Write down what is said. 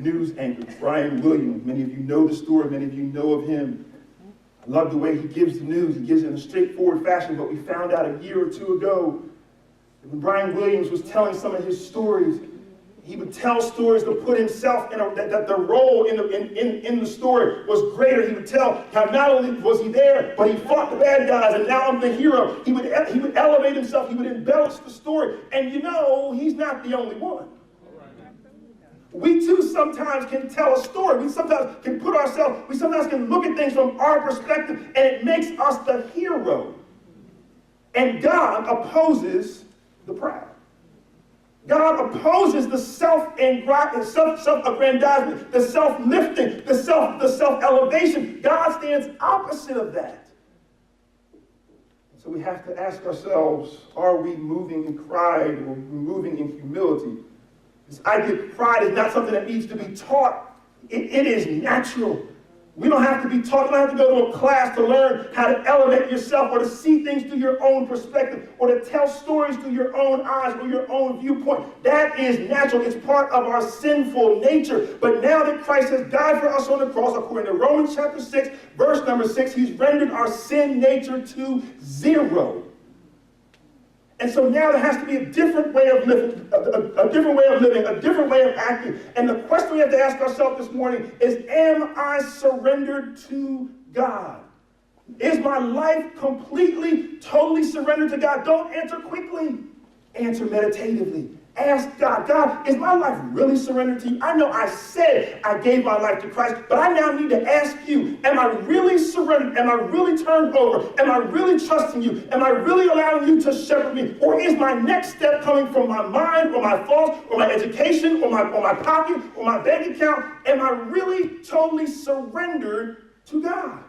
news anchor, Brian Williams. Many of you know the story. Many of you know of him. I love the way he gives the news. He gives it in a straightforward fashion, but we found out a year or two ago that when Brian Williams was telling some of his stories, he would tell stories to put himself in that the role in the story was greater. He would tell how not only was he there, but he fought the bad guys, and now I'm the hero. He would elevate himself. He would embellish the story. And you know, he's not the only one. We too sometimes can tell a story. We sometimes can we sometimes can look at things from our perspective, and it makes us the hero. And God opposes the proud. God opposes the self-aggrandizement, the self-lifting, the self-elevation. God stands opposite of that. So we have to ask ourselves, are we moving in pride or moving in humility? This idea of pride is not something that needs to be taught. It is natural. We don't have to be taught. You don't have to go to a class to learn how to elevate yourself or to see things through your own perspective or to tell stories through your own eyes or your own viewpoint. That is natural. It's part of our sinful nature. But now that Christ has died for us on the cross, according to Romans chapter 6, verse number 6, he's rendered our sin nature to zero. And so now there has to be a different way of living, a different way of living, a different way of acting. And the question we have to ask ourselves this morning is, am I surrendered to God? Is my life completely, totally surrendered to God? Don't answer quickly. Answer meditatively. Ask God, God, is my life really surrendered to you? I know I said I gave my life to Christ, but I now need to ask you, am I really surrendered? Am I really turned over? Am I really trusting you? Am I really allowing you to shepherd me? Or is my next step coming from my mind or my thoughts or my education or my pocket or my bank account? Am I really totally surrendered to God?